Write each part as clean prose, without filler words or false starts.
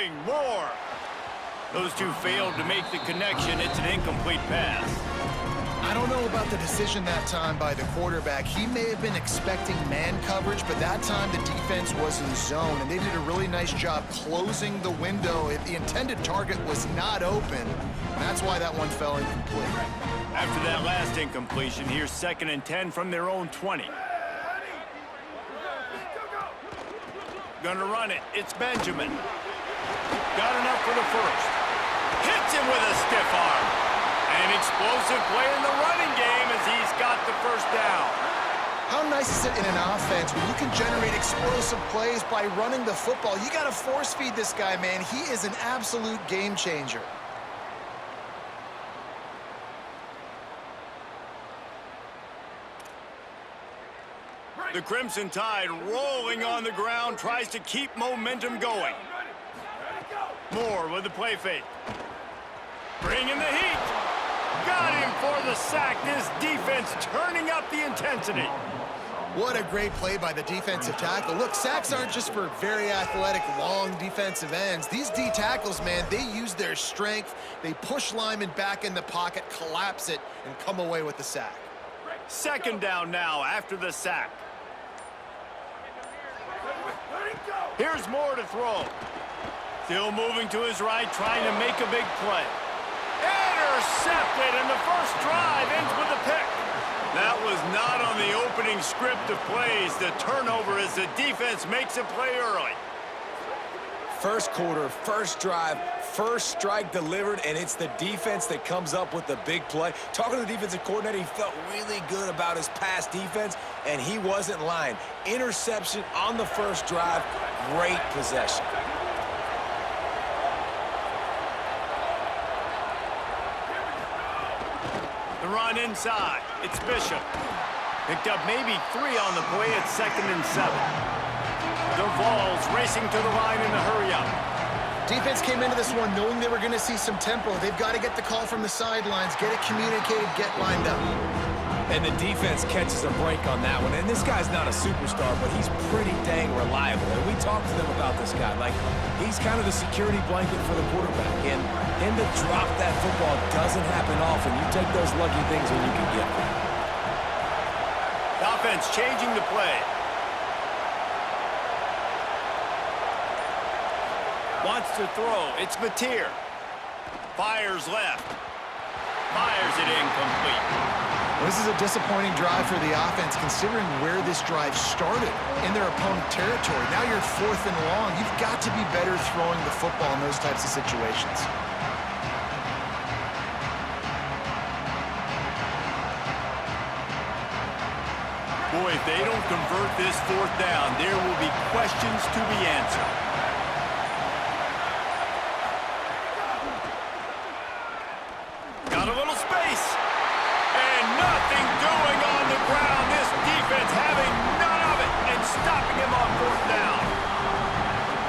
throwing. Moore. Those two failed to make the connection. It's an incomplete pass. I don't know about the decision that time by the quarterback. He may have been expecting man coverage, but that time the defense was in zone, and they did a really nice job closing the window. The intended target was not open, and that's why that one fell incomplete. After that last incompletion, here's 2nd and 10 from their own 20. Gonna run it. It's Benjamin. Got enough for the first. Hits him with a stiff arm. An explosive play in the running game as he's got the first down. How nice is it in an offense when you can generate explosive plays by running the football? You got to force feed this guy, man. He is an absolute game changer. The Crimson Tide rolling on the ground, tries to keep momentum going. Moore with the play fake. Bringing the heat. Got him for the sack. This defense turning up the intensity. What a great play by the defensive tackle. Look, sacks aren't just for very athletic, long defensive ends. These D tackles, man, they use their strength. They push linemen back in the pocket, collapse it, and come away with the sack. 2nd down now after the sack. Here's Moore to throw. Still moving to his right, trying to make a big play. Intercepted, and the first drive ends with a pick. That was not on the opening script of plays. The turnover as the defense makes a play early. First quarter, first drive, first strike delivered, and it's the defense that comes up with the big play. Talking to the defensive coordinator, he felt really good about his pass defense, and he wasn't lying. Interception on the first drive, great possession. The run inside. It's Bishop. Picked up maybe 3 on the play at 2nd and 7. The Vols racing to the line in a hurry-up. Defense came into this one knowing they were going to see some tempo. They've got to get the call from the sidelines, get it communicated, get lined up. And the defense catches a break on that one. And this guy's not a superstar, but he's pretty dang reliable. And we talked to them about this guy. Like, he's kind of the security blanket for the quarterback. And him to drop that football doesn't happen often. You take those lucky things when you can get them. The offense changing the play. Wants to throw. It's Mateer. Fires left. Fires it incomplete. Well, this is a disappointing drive for the offense, considering where this drive started in their opponent territory. Now you're 4th and long. You've got to be better throwing the football in those types of situations. Boy, if they don't convert this 4th down, there will be questions to be answered. Got a little space. And nothing doing on the ground. This defense having none of it and stopping him on 4th down.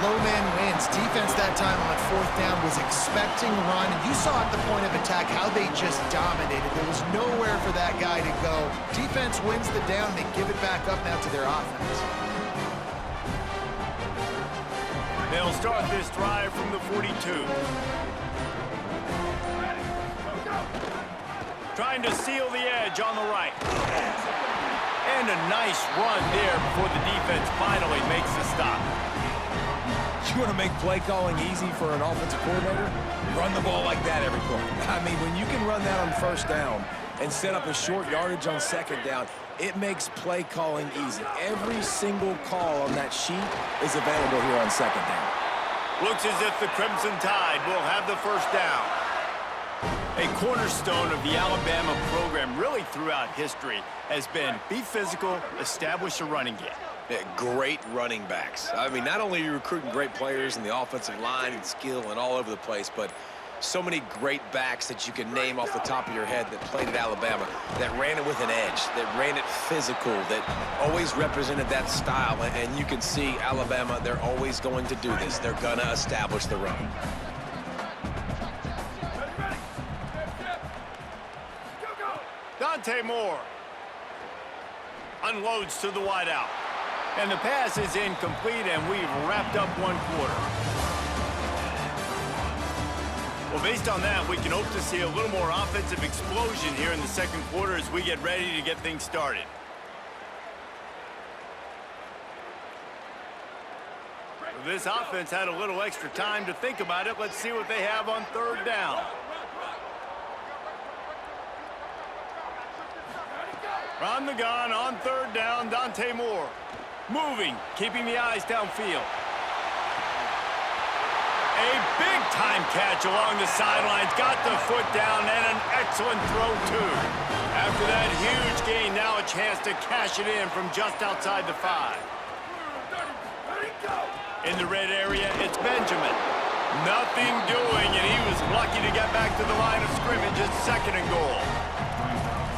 Low man wins. Defense that time on 4th down was expecting run. You saw at the point of attack how they just dominated. There was nowhere for that guy to go. Defense wins the down. They give it back up now to their offense. They'll start this drive from the 42. Trying to seal the edge on the right. And a nice run there before the defense finally makes the stop. You want to make play calling easy for an offensive coordinator? Run the ball like that every play. I mean, when you can run that on 1st down and set up a short yardage on 2nd down, it makes play calling easy. Every single call on that sheet is available here on 2nd down. Looks as if the Crimson Tide will have the first down. A cornerstone of the Alabama program really throughout history has been be physical, establish a running game. Yeah, great running backs. I mean, not only are you recruiting great players in the offensive line and skill and all over the place, but so many great backs that you can name off the top of your head that played at Alabama, that ran it with an edge, that ran it physical, that always represented that style. And you can see Alabama, they're always going to do this. They're going to establish the run. Dante Moore unloads to the wideout. And the pass is incomplete, and we've wrapped up 1 quarter. Well, based on that, we can hope to see a little more offensive explosion here in the second quarter as we get ready to get things started. This offense had a little extra time to think about it. Let's see what they have on third down. On the gun, on third down, Dante Moore. Moving, keeping the eyes downfield. A big-time catch along the sidelines. Got the foot down and an excellent throw, too. After that huge gain, now a chance to cash it in from just outside the 5. In the red area, it's Benjamin. Nothing doing, and he was lucky to get back to the line of scrimmage at 2nd and goal.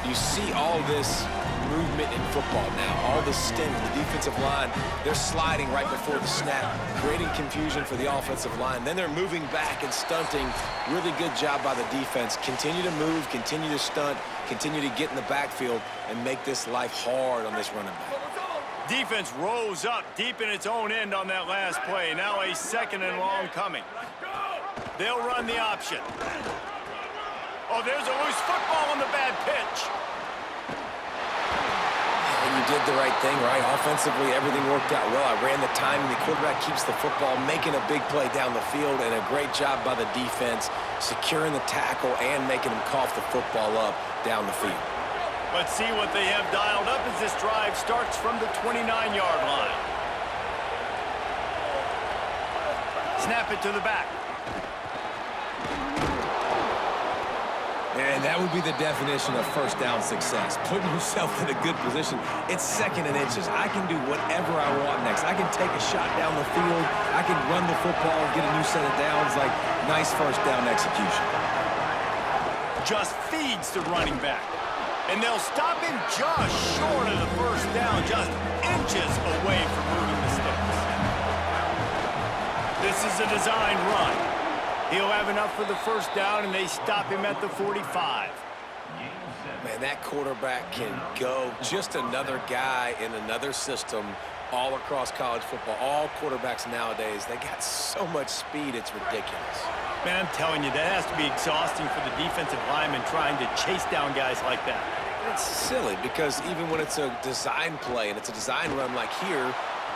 You see all this movement in football now, all the stint, the defensive line, they're sliding right before the snap, creating confusion for the offensive line. Then they're moving back and stunting. Really good job by the defense. Continue to move, continue to stunt, continue to get in the backfield and make this life hard on this running back. Defense rose up deep in its own end on that last play. Now a 2nd and long coming. They'll run the option. Oh, there's a loose football on the bad pitch. And you did the right thing, right? Offensively, everything worked out well. I ran the timing. The quarterback keeps the football, making a big play down the field, and a great job by the defense, securing the tackle and making him cough the football up down the field. Let's see what they have dialed up as this drive starts from the 29-yard line. Snap it to the back. And that would be the definition of first down success, putting yourself in a good position. It's 2nd and inches. I can do whatever I want next. I can take a shot down the field. I can run the football and get a new set of downs. Like, nice first down execution. Just feeds the running back. And they'll stop him just short of the first down, just inches away from moving the sticks. This is a design run. He'll have enough for the first down, and they stop him at the 45. Man, that quarterback can go. Just another guy in another system all across college football. All quarterbacks nowadays, they got so much speed, it's ridiculous. Man, I'm telling you, that has to be exhausting for the defensive lineman trying to chase down guys like that. It's silly because even when it's a design play and it's a design run like here,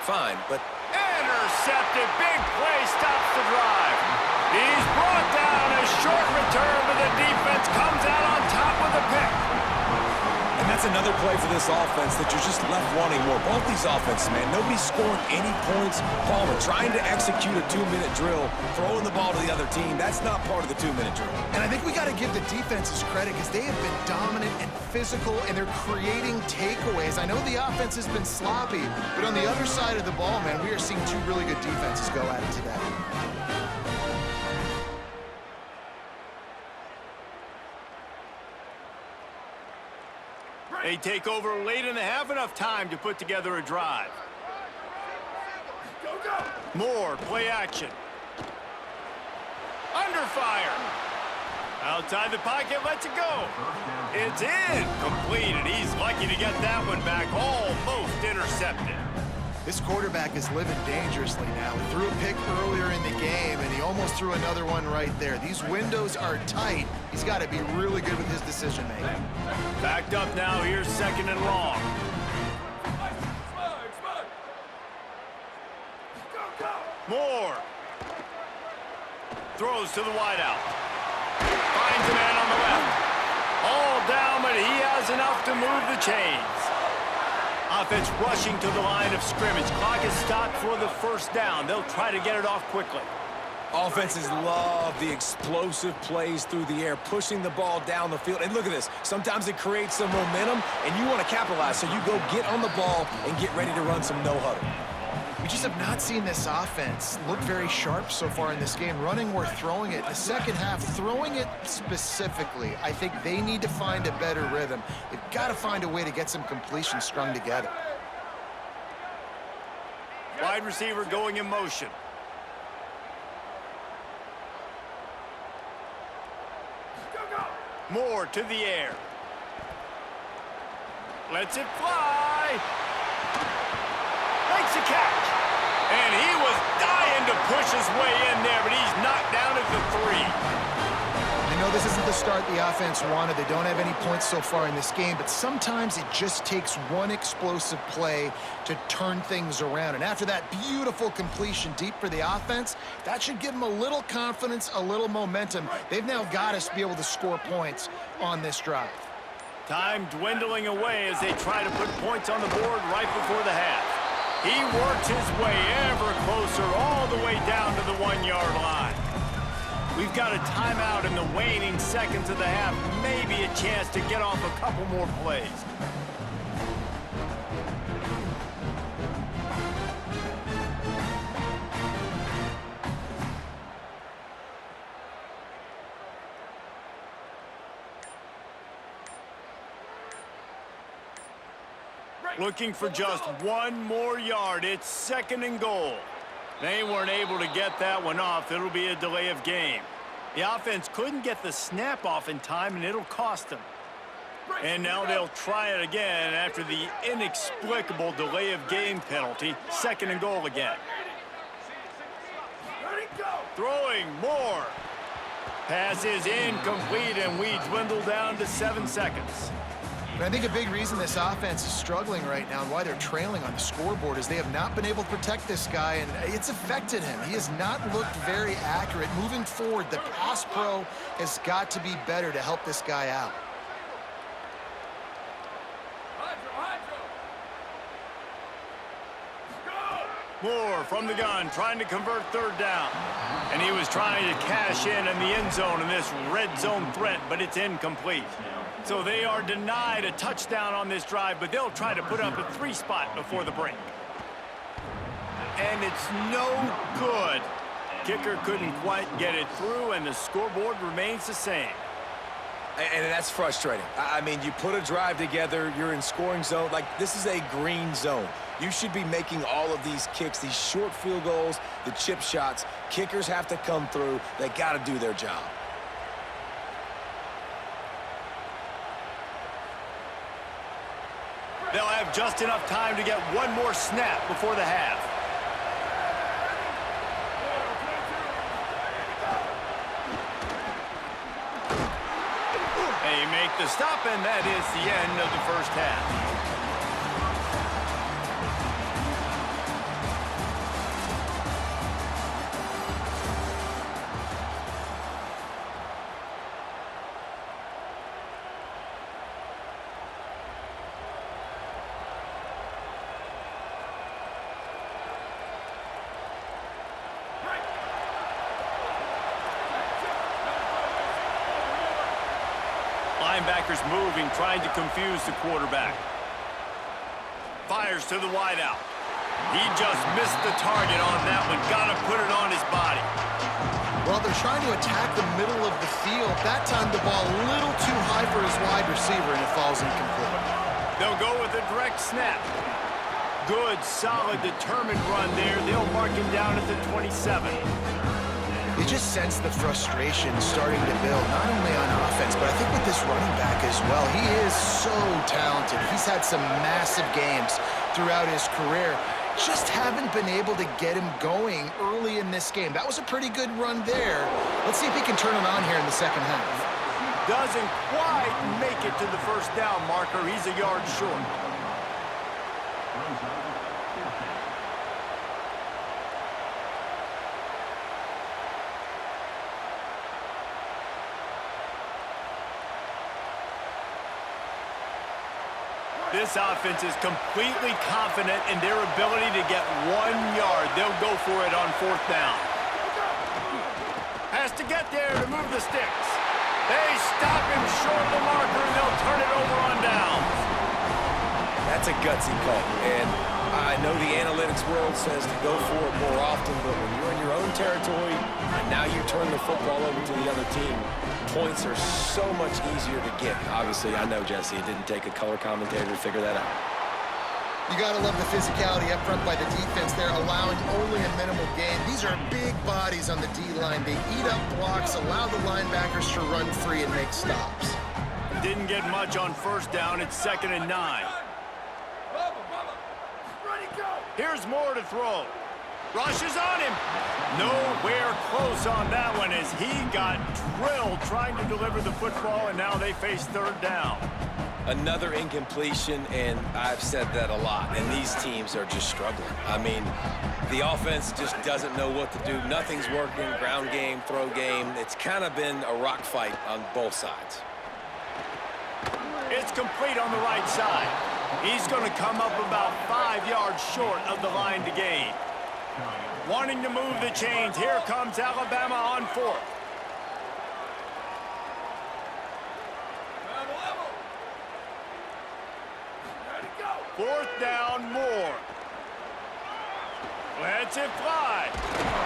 fine, but... Intercepted, big play, stops the drive. He's brought down, a short return, but the defense comes out on top with a pick. And that's another play for this offense that you're just left wanting more. Both these offenses, man, nobody's scoring any points. Palmer trying to execute a 2-minute drill, throwing the ball to the other team. That's not part of the 2-minute drill. And I think we got to give the defenses credit because they have been dominant and physical, and they're creating takeaways. I know the offense has been sloppy, but on the other side of the ball, man, we are seeing 2 really good defenses go at it today. They take over late in the half, enough time to put together a drive. Moore, play action. Under fire. Outside the pocket, lets it go. It's in. Completed. He's lucky to get that one back. Almost intercepted. This quarterback is living dangerously now. He threw a pick earlier in the game, and he almost threw another one right there. These windows are tight. He's got to be really good with his decision-making. Backed up now. Here's 2nd and long. Moore. Throws to the wideout. Finds a man on the left. All down, but he has enough to move the chains. Offense rushing to the line of scrimmage. Clock is stopped for the first down. They'll try to get it off quickly. Offenses love the explosive plays through the air, pushing the ball down the field. And look at this. Sometimes it creates some momentum, and you want to capitalize. So you go get on the ball and get ready to run some no-huddle. We just have not seen this offense look very sharp so far in this game, running or throwing it. The second half, throwing it specifically, I think they need to find a better rhythm. They've got to find a way to get some completion strung together. Wide receiver going in motion. Moore to the air. Lets it fly. Makes a catch. And he was dying to push his way in there, but he's knocked down at the 3. know this isn't the start the offense wanted. They don't have any points so far in this game, but sometimes it just takes one explosive play to turn things around. And after that beautiful completion deep for the offense, that should give them a little confidence, a little momentum. They've now got us to be able to score points on this drive. Time dwindling away as they try to put points on the board right before the half. He works his way ever closer all the way down to the 1-yard line. We've got a timeout in the waning seconds of the half, maybe a chance to get off a couple more plays. Looking for just one more yard. It's 2nd and goal. They weren't able to get that one off. It'll be a delay of game. The offense couldn't get the snap off in time, and it'll cost them. And now they'll try it again after the inexplicable delay of game penalty. 2nd and goal again. Throwing more. Pass is incomplete, and we dwindle down to 7 seconds. And I think a big reason this offense is struggling right now and why they're trailing on the scoreboard is they have not been able to protect this guy, and it's affected him. He has not looked very accurate. Moving forward, the pass pro has got to be better to help this guy out. Moore from the gun, trying to convert 3rd down. And he was trying to cash in the end zone in this red zone threat, but it's incomplete. So they are denied a touchdown on this drive, but they'll try to put up a 3 spot before the break. And it's no good. Kicker couldn't quite get it through, and the scoreboard remains the same. And that's frustrating. I mean, you put a drive together, you're in scoring zone. Like, this is a green zone. You should be making all of these kicks, these short field goals, the chip shots. Kickers have to come through. They got to do their job. They'll have just enough time to get one more snap before the half. They make the stop, and that is the end of the first half. Linebackers moving, trying to confuse the quarterback. Fires to the wideout. He just missed the target on that one. Got to put it on his body. Well, they're trying to attack the middle of the field. That time the ball a little too high for his wide receiver, and it falls incomplete. They'll go with a direct snap. Good, solid, determined run there. They'll mark him down at the 27. You just sense the frustration starting to build, not only on offense, but I think with this running back as well. He is so talented. He's had some massive games throughout his career. Just haven't been able to get him going early in this game. That was a pretty good run there. Let's see if he can turn it on here in the second half. Doesn't quite make it to the first down marker. He's a yard short. This offense is completely confident in their ability to get 1 yard. They'll go for it on 4th down. Has to get there to move the sticks. They stop him short of the marker, and they'll turn it over on downs. That's a gutsy call. And I know the analytics world says to go for it more often, but when you're in your own territory and now you turn the football over to the other team, points are so much easier to get. Obviously, I know, Jesse, it didn't take a color commentator to figure that out. You got to love the physicality up front by the defense there, allowing only a minimal gain. These are big bodies on the D-line. They eat up blocks, allow the linebackers to run free and make stops. Didn't get much on 1st down. It's 2nd and 9. Here's Moore to throw. Rushes on him. Nowhere close on that one as he got drilled trying to deliver the football, and now they face third down. Another incompletion, and I've said that a lot, and these teams are just struggling. I mean, the offense just doesn't know what to do. Nothing's working, ground game, throw game. It's kind of been a rock fight on both sides. It's complete on the right side. He's going to come up about 5 yards short of the line to gain. Wanting to move the chains, here comes Alabama on fourth. Fourth down, Moore. Lets it fly.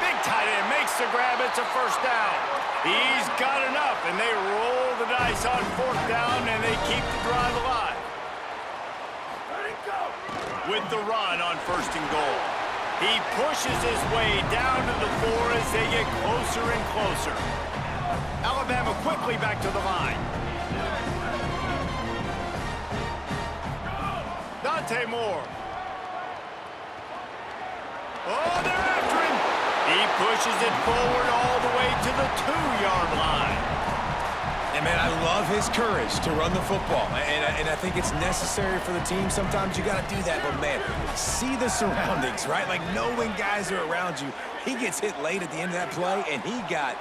Big tight end makes the grab. It's a first down. He's got enough, and they roll the dice on fourth down, and they keep the drive alive. With the run on first and goal. He pushes his way down to the 4 as they get closer and closer. Alabama quickly back to the line. Moore. Oh, they're after him. He pushes it forward all the way to the 2-yard line. And, man, I love his courage to run the football. And I think it's necessary for the team. Sometimes you got to do that. But, man, see the surroundings, right? Like, knowing guys are around you. He gets hit late at the end of that play, and he got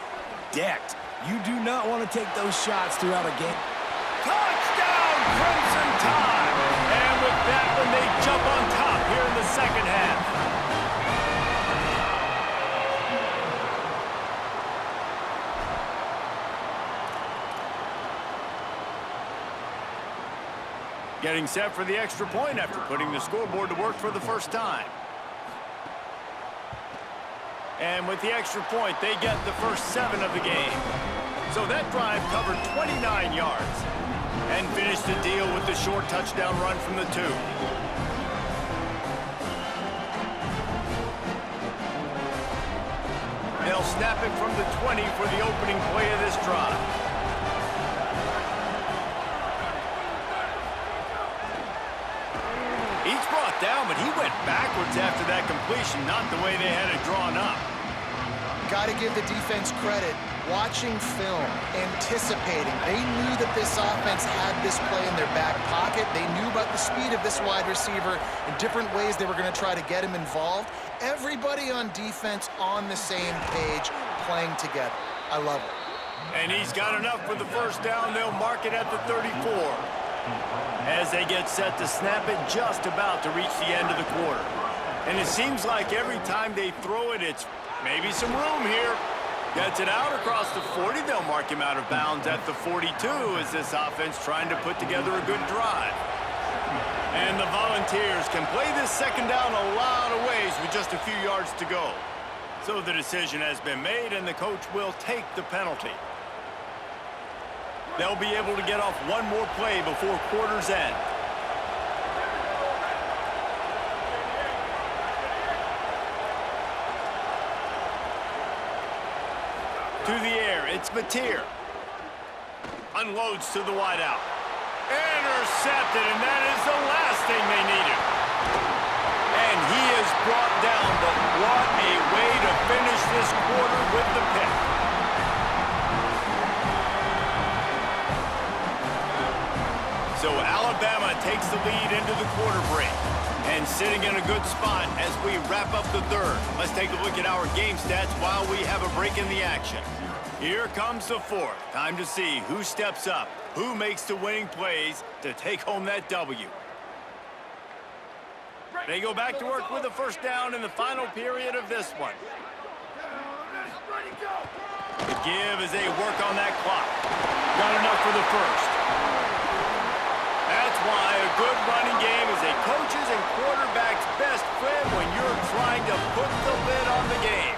decked. You do not want to take those shots throughout a game. Touchdown, Crimson Tide. And with that one, they jump on top here in the second half. Getting set for the extra point after putting the scoreboard to work for the first time. And with the extra point, they get the first 7 of the game. So that drive covered 29 yards and finished the deal with the short touchdown run from the 2. They'll snap it from the 20 for the opening play of this drive. He's brought down, but he went backwards after that completion, not the way they had it drawn up. Got to give the defense credit. Watching film, anticipating. They knew that this offense had this play in their back pocket. They knew about the speed of this wide receiver and different ways they were going to try to get him involved. Everybody on defense on the same page, playing together. I love it. And he's got enough for the first down. They'll mark it at the 34. As they get set to snap it just about to reach the end of the quarter. And it seems like every time they throw it, it's maybe some room here. Gets it out across the 40. They'll mark him out of bounds at the 42 as this offense trying to put together a good drive. And the Volunteers can play this second down a lot of ways with just a few yards to go. So the decision has been made, and the coach will take the penalty. They'll be able to get off one more play before quarter's end. To the air, it's Mateer. Unloads to the wideout. Intercepted, and that is the last thing they needed. And he is brought down, but what a way to finish this quarter with the pick. So Alabama takes the lead into the quarter break. And sitting in a good spot as we wrap up the third. Let's take a look at our game stats while we have a break in the action. Here comes the fourth. Time to see who steps up, who makes the winning plays to take home that W. They go back to work with a first down in the final period of this one. The give as they work on that clock. Got enough for the first. That's why a good running game is a coach's and quarterback's best friend when you're trying to put the lid on the game.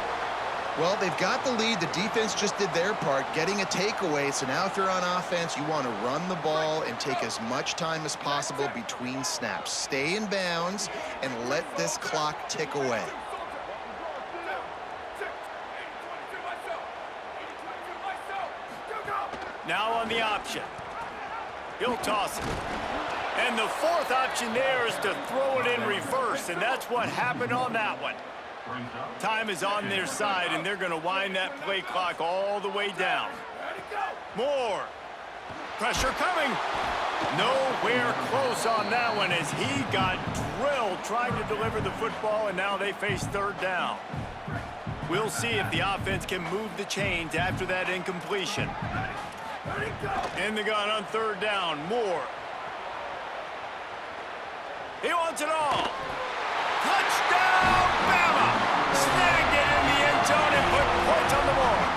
Well, they've got the lead. The defense just did their part, getting a takeaway. So now if you're on offense, you want to run the ball and take as much time as possible between snaps. Stay in bounds and let this clock tick away. Now on the option. He'll toss it. And the fourth option there is to throw it in reverse, and that's what happened on that one. Time is on their side, and they're going to wind that play clock all the way down. Moore. Pressure coming. Nowhere close on that one as he got drilled trying to deliver the football, and now they face third down. We'll see if the offense can move the chains after that incompletion. In the gun on third down, Moore. He wants it all. Touchdown, Bama! Snagged it in the end zone and put points on the board.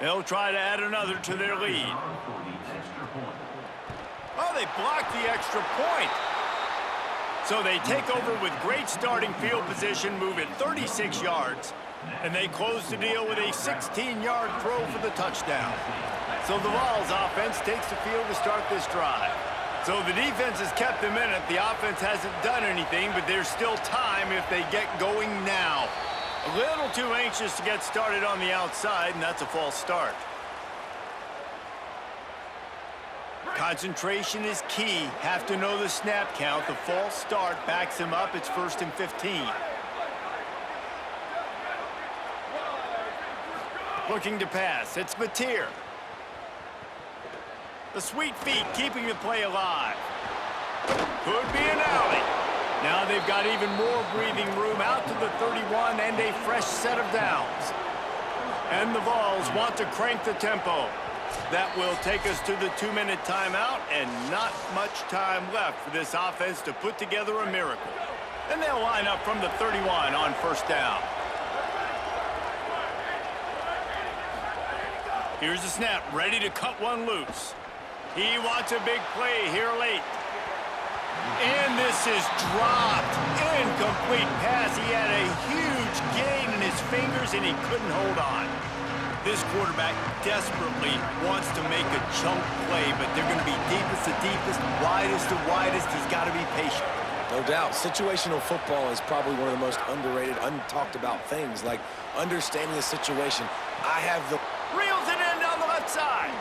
They'll try to add another to their lead. Oh, they blocked the extra point. So they take over with great starting field position, move it 36 yards, and they close the deal with a 16-yard throw for the touchdown. So the Vols offense takes the field to start this drive. So the defense has kept them in it. The offense hasn't done anything, but there's still time if they get going now. A little too anxious to get started on the outside, and that's a false start. Concentration is key. Have to know the snap count. The false start backs him up. It's 1st and 15. Looking to pass. It's Mateer. The sweet feet keeping the play alive. Could be an alley. Now they've got even more breathing room out to the 31 and a fresh set of downs. And the Vols want to crank the tempo. That will take us to the 2-minute timeout, and not much time left for this offense to put together a miracle. And they'll line up from the 31 on first down. Here's the snap, ready to cut one loose. He wants a big play here late. And this is dropped. Incomplete pass. He had a huge gain in his fingers, and he couldn't hold on. This quarterback desperately wants to make a chunk play, but they're going to be deepest to deepest, widest to widest. He's got to be patient. No doubt. Situational football is probably one of the most underrated, untalked about things, like understanding the situation. I have the... Reels it in down the left side.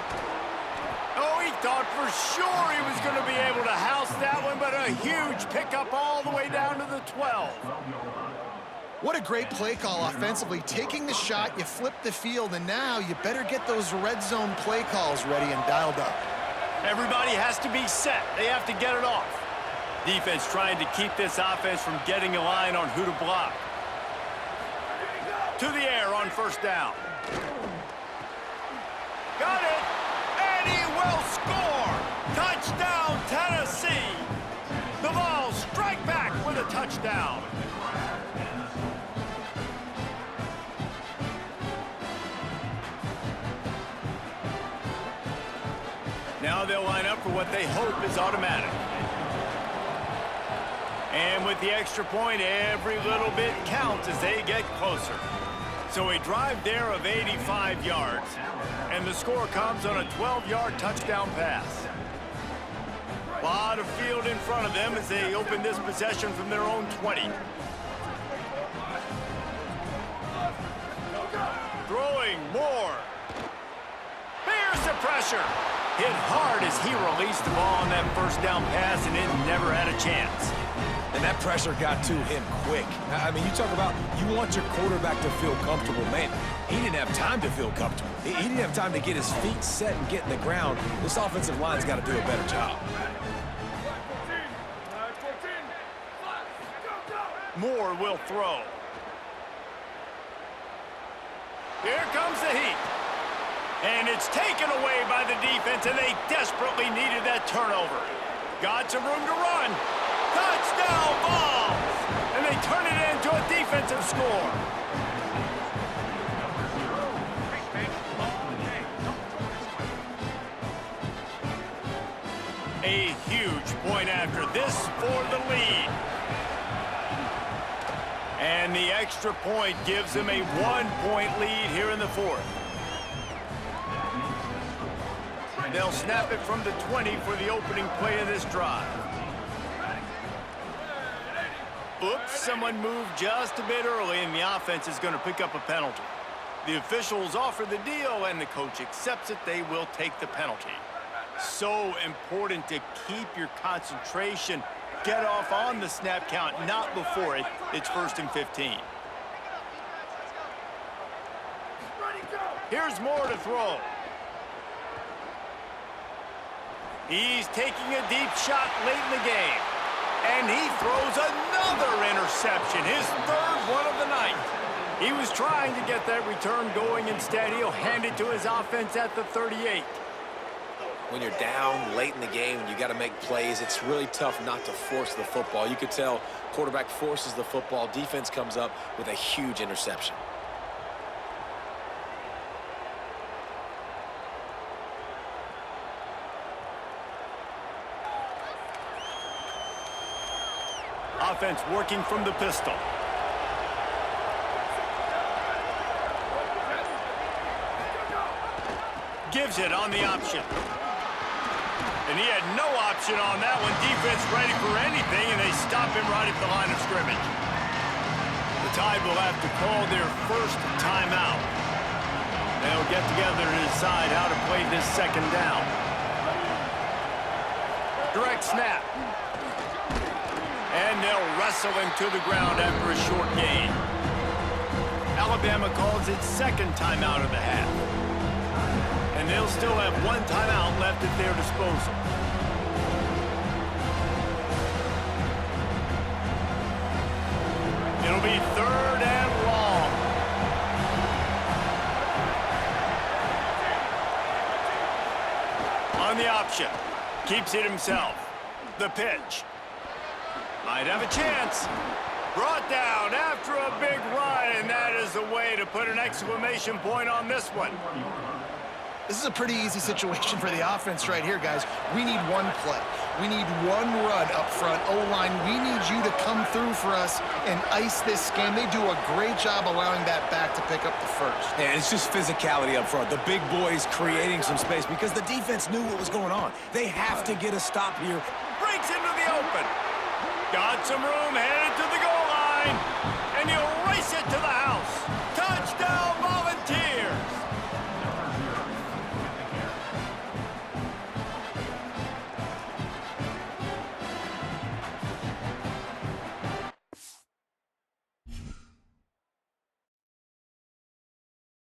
Oh, he thought for sure he was going to be able to house that one, but a huge pickup all the way down to the 12. What a great play call offensively. Taking the shot, you flip the field, and now you better get those red zone play calls ready and dialed up. Everybody has to be set. They have to get it off. Defense trying to keep this offense from getting a line on who to block. To the air on first down. Got it. And he will score. Touchdown, Tennessee. The Vols strike back with a touchdown. Now they'll line up for what they hope is automatic. And with the extra point, every little bit counts as they get closer. So a drive there of 85 yards. And the score comes on a 12-yard touchdown pass. A lot of field in front of them as they open this possession from their own 20. Throwing more. Here's the pressure. Hit hard as he released the ball on that first down pass, and it never had a chance. And that pressure got to him quick. I mean, you talk about you want your quarterback to feel comfortable. Man, he didn't have time to feel comfortable. He didn't have time to get his feet set and get in the ground. This offensive line's got to do a better job. Moore will throw. Here comes the heat. And it's taken away by the defense, and they desperately needed that turnover. Got some room to run. Touchdown, Vols! And they turn it into a defensive score. A huge point after this for the lead. And the extra point gives them a 1-point lead here in the fourth. They'll snap it from the 20 for the opening play of this drive. Oops, someone moved just a bit early, and the offense is going to pick up a penalty. The officials offer the deal, and the coach accepts it. They will take the penalty. So important to keep your concentration. Get off on the snap count, not before it. It's 1st and 15. Here's Moore to throw. He's taking a deep shot late in the game. And he throws another interception, his 3rd one of the night. He was trying to get that return going. Instead, he'll hand it to his offense at the 38. When you're down late in the game and you got to make plays, it's really tough not to force the football. You could tell quarterback forces the football. Defense comes up with a huge interception. Offense working from the pistol. Gives it on the option. And he had no option on that one. Defense ready for anything, and they stop him right at the line of scrimmage. The Tide will have to call their first timeout. They'll get together to decide how to play this 2nd down. Direct snap. And they'll wrestle him to the ground after a short gain. Alabama calls its 2nd timeout of the half. And they'll still have 1 timeout left at their disposal. It'll be 3rd and long. On the option. Keeps it himself. The pitch. Might have a chance. Brought down after a big run, and that is the way to put an exclamation point on this one. This is a pretty easy situation for the offense right here, guys. We need one play. We need one run up front. O-line, we need you to come through for us and ice this game. They do a great job allowing that back to pick up the first. And it's just physicality up front. The big boys creating some space because the defense knew what was going on. They have to get a stop here. Breaks into the open. Got some room, headed to the goal line.